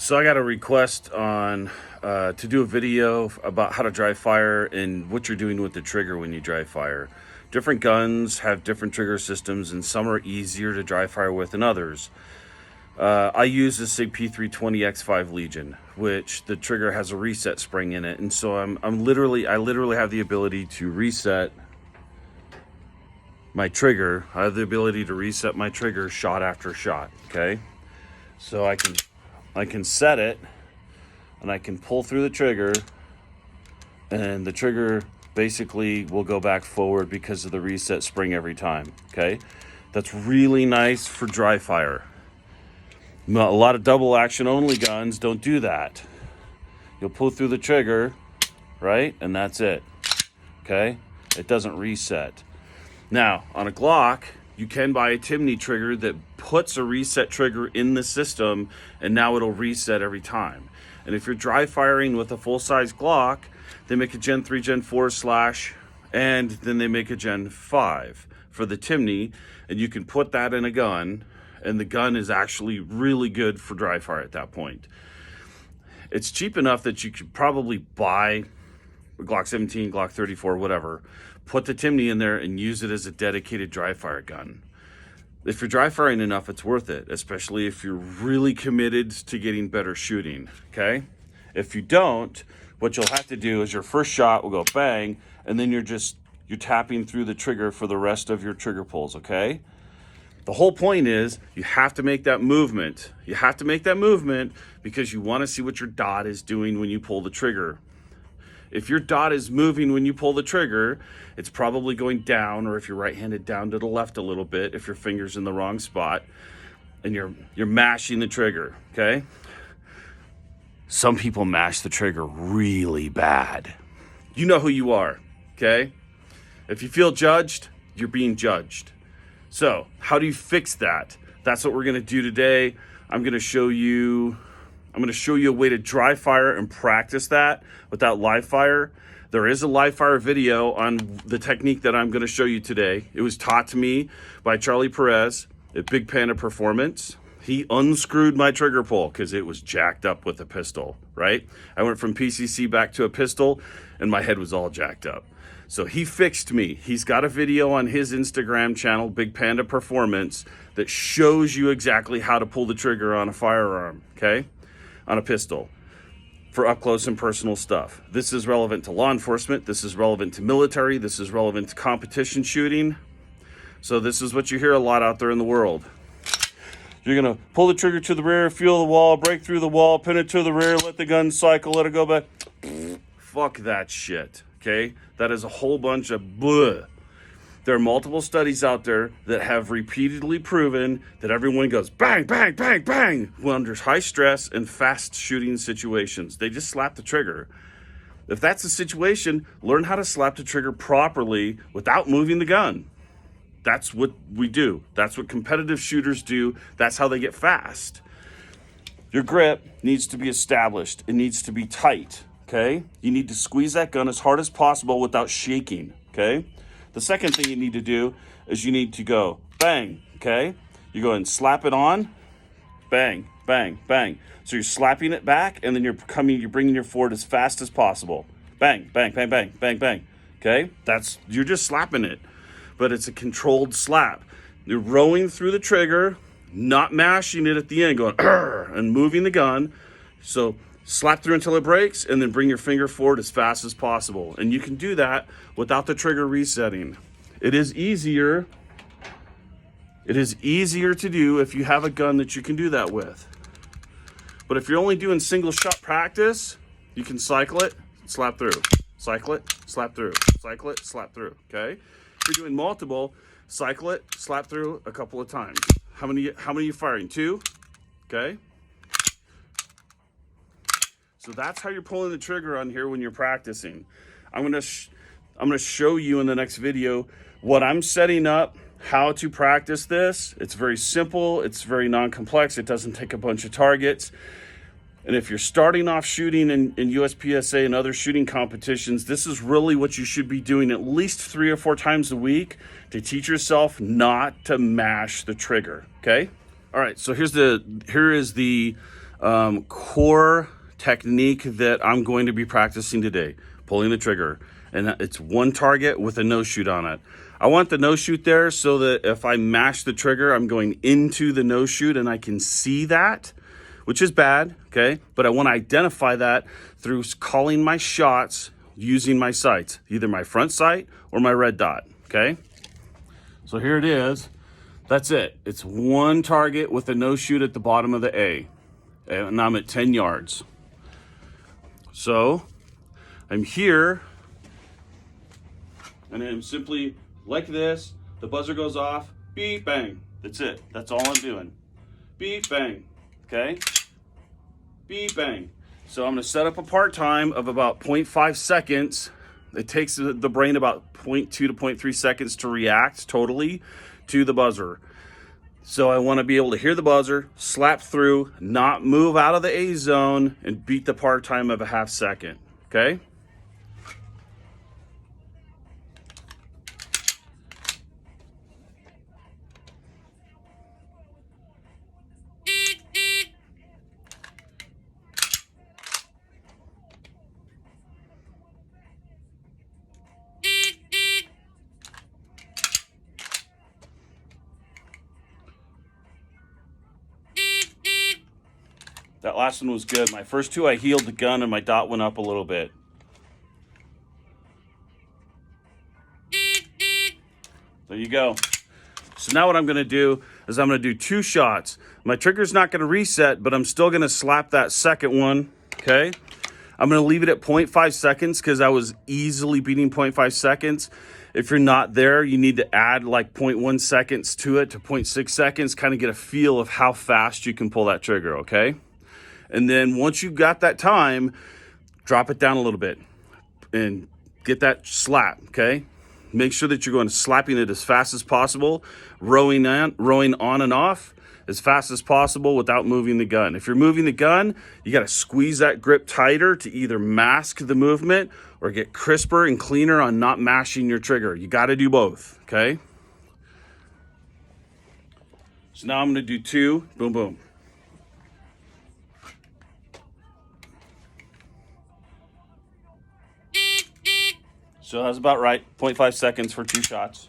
So I got a request on to do a video about how to dry fire and what you're doing with the trigger when you dry fire. Different guns have different trigger systems, and some are easier to dry fire with than others. I use the SIG P320X5 Legion, which the trigger has a reset spring in it, and so I literally have the ability to reset my trigger. I have the ability to reset my trigger shot after shot. Okay, so I can set it, and I can pull through the trigger, and the trigger basically will go back forward because of the reset spring every time. Okay, that's really nice for dry fire. A lot of double action only guns don't do that. You'll pull through the trigger, right? And that's it. Okay? It doesn't reset. Now, on a Glock, you can buy a Timney trigger that puts a reset trigger in the system, and now it'll reset every time. And if you're dry firing with a full-size Glock, they make a Gen 3, Gen 4 slash, and then they make a Gen 5 for the Timney, and you can put that in a gun, and the gun is actually really good for dry fire at that point. It's cheap enough that you could probably buy a Glock 17, Glock 34, whatever, put the Timney in there and use it as a dedicated dry fire gun. If you're dry firing enough, it's worth it, especially if you're really committed to getting better shooting, okay? If you don't, what you'll have to do is your first shot will go bang, and then you're tapping through the trigger for the rest of your trigger pulls, okay? The whole point is you have to make that movement. You have to make that movement because you want to see what your dot is doing when you pull the trigger. If your dot is moving when you pull the trigger, it's probably going down, or if you're right-handed, down to the left a little bit if your finger's in the wrong spot, and you're mashing the trigger, okay? Some people mash the trigger really bad. You know who you are, okay? If you feel judged, you're being judged. So, how do you fix that? That's what we're going to do today. I'm going to show you a way to dry fire and practice that without live fire. There is a live fire video on the technique that I'm going to show you today. It was taught to me by Charlie Perez at Big Panda Performance. He unscrewed my trigger pull because it was jacked up with a pistol, right? I went from PCC back to a pistol, and my head was all jacked up. So he fixed me. He's got a video on his Instagram channel, Big Panda Performance, that shows you exactly how to pull the trigger on a firearm, okay? On a pistol for up close and personal stuff. This is relevant to law enforcement. This is relevant to military. This is relevant to competition shooting. So this is what you hear a lot out there in the world. You're going to pull the trigger to the rear, feel the wall, break through the wall, pin it to the rear, let the gun cycle, let it go back. Fuck that shit. Okay, that is a whole bunch of bleh. There are multiple studies out there that have repeatedly proven that everyone goes bang, bang, bang, bang when under high stress and fast shooting situations. They just slap the trigger. If that's the situation, learn how to slap the trigger properly without moving the gun. That's what we do. That's what competitive shooters do. That's how they get fast. Your grip needs to be established. It needs to be tight. Okay, you need to squeeze that gun as hard as possible without shaking, okay? The second thing you need to do is you need to go bang, okay? You go and slap it on, bang, bang, bang. So you're slapping it back, and then you're bringing your forward as fast as possible. Bang, bang, bang, bang, bang, bang, okay? You're just slapping it, but it's a controlled slap. You're rowing through the trigger, not mashing it at the end, going and moving the gun. So slap through until it breaks, and then bring your finger forward as fast as possible. And you can do that without the trigger resetting. It is easier to do if you have a gun that you can do that with. But if you're only doing single shot practice, you can cycle it, slap through. Cycle it, slap through. Cycle it, slap through, okay? If you're doing multiple, cycle it, slap through a couple of times. How many are you firing? 2? Okay? So that's how you're pulling the trigger on here when you're practicing. I'm gonna show you in the next video what I'm setting up, how to practice this. It's very simple. It's very non-complex. It doesn't take a bunch of targets. And if you're starting off shooting in USPSA and other shooting competitions, this is really what you should be doing at least 3 or 4 times a week to teach yourself not to mash the trigger, okay? All right, so here is the core technique that I'm going to be practicing today, pulling the trigger. And it's one target with a no shoot on it. I want the no shoot there so that if I mash the trigger, I'm going into the no shoot and I can see that, which is bad, okay? But I want to identify that through calling my shots using my sights, either my front sight or my red dot, okay? So here it is. That's it. It's one target with a no shoot at the bottom of the A. And I'm at 10 yards. So I'm here and I'm simply like this. The buzzer goes off, beep, bang. That's it. That's all I'm doing. Beep, bang, okay? Beep, bang. So I'm gonna set up a part time of about 0.5 seconds. It takes the brain about 0.2 to 0.3 seconds to react totally to the buzzer. So I wanna be able to hear the buzzer, slap through, not move out of the A zone, and beat the part time of a half second, okay? That last one was good. My first two, I healed the gun and my dot went up a little bit. There you go. So now what I'm gonna do is I'm gonna do 2 shots. My trigger's not gonna reset, but I'm still gonna slap that second one, okay? I'm gonna leave it at 0.5 seconds because I was easily beating 0.5 seconds. If you're not there, you need to add like 0.1 seconds to it to 0.6 seconds, kind of get a feel of how fast you can pull that trigger, okay? And then once you've got that time, drop it down a little bit and get that slap, okay? Make sure that you're going to slapping it as fast as possible, rowing on and off as fast as possible without moving the gun. If you're moving the gun, you got to squeeze that grip tighter to either mask the movement or get crisper and cleaner on not mashing your trigger. You got to do both, okay? So now I'm going to do 2, boom, boom. So that's about right, 0.5 seconds for 2 shots.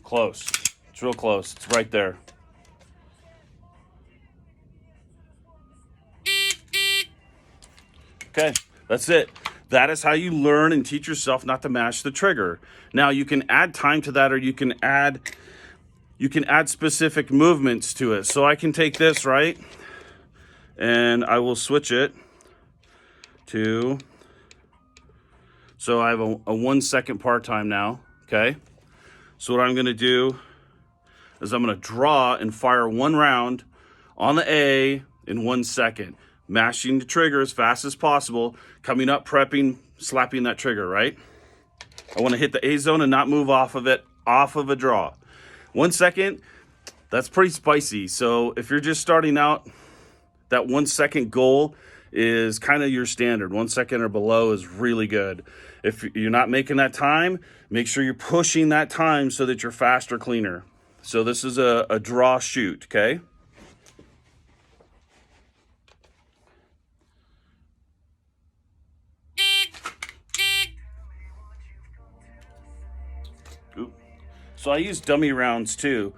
Close, it's real close, it's right there. Okay, that's it. That is how you learn and teach yourself not to mash the trigger. Now you can add time to that, or you can add specific movements to it. So I can take this, right? And I will switch it to, so I have a 1 second part time now, okay? So what I'm gonna do is I'm gonna draw and fire 1 round on the A in 1 second, mashing the trigger as fast as possible, coming up, prepping, slapping that trigger, right? I wanna hit the A zone and not move off of it, off of a draw. 1 second, that's pretty spicy. So if you're just starting out, that 1 second goal is kind of your standard. 1 second or below is really good. If you're not making that time, make sure you're pushing that time so that you're faster, cleaner. So this is a draw shoot, okay? Oop. So I use dummy rounds too,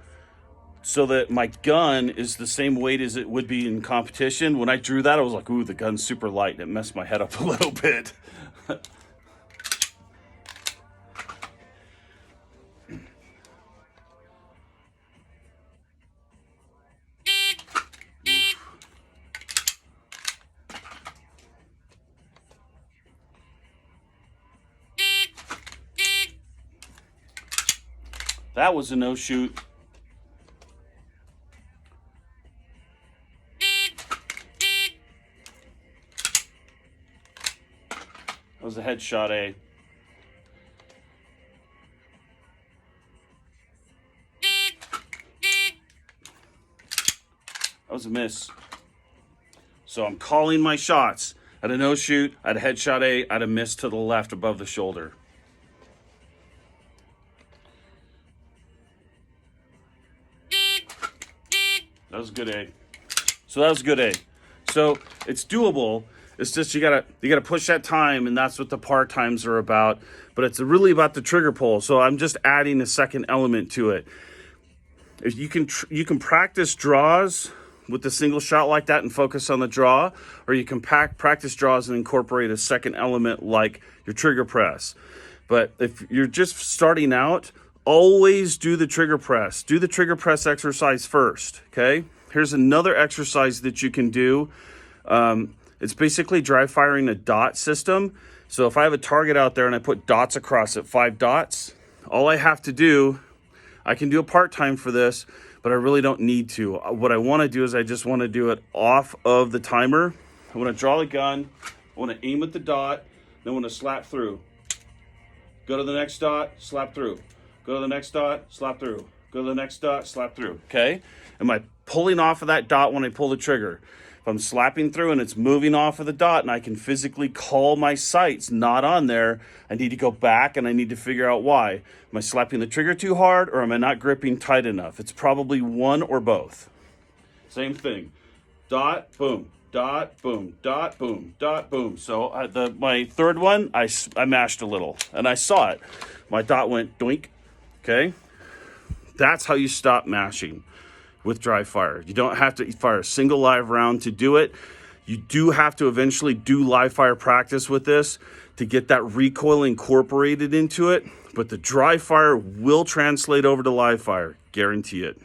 so that my gun is the same weight as it would be in competition. When I drew that, I was like, ooh, the gun's super light. And it messed my head up a little bit. That was a no shoot. That was a headshot A. That was a miss. So I'm calling my shots. At a no shoot, at a headshot A, at a miss to the left above the shoulder. That was good A. So that was good A. So it's doable. It's just you gotta push that time, and that's what the par times are about. But it's really about the trigger pull. So I'm just adding a second element to it. If you can practice draws with a single shot like that and focus on the draw, or you can practice draws and incorporate a second element like your trigger press. But if you're just starting out, always do the trigger press. Do the trigger press exercise first, okay? Here's another exercise that you can do. It's basically dry firing a dot system. So if I have a target out there and I put dots across it, 5 dots, all I have to do, I can do a part-time for this, but I really don't need to. What I want to do is I just want to do it off of the timer. I want to draw the gun, I want to aim at the dot, then I want to slap through. Go to the next dot, slap through. Go to the next dot, slap through. Go to the next dot, slap through, okay? Am I pulling off of that dot when I pull the trigger? If I'm slapping through and it's moving off of the dot and I can physically call my sights not on there, I need to go back and I need to figure out why. Am I slapping the trigger too hard, or am I not gripping tight enough? It's probably one or both. Same thing. Dot, boom. Dot, boom, dot, boom, dot, boom. So my third one, I mashed a little and I saw it. My dot went doink, okay? That's how you stop mashing with dry fire. You don't have to fire a single live round to do it. You do have to eventually do live fire practice with this to get that recoil incorporated into it, but the dry fire will translate over to live fire, guarantee it.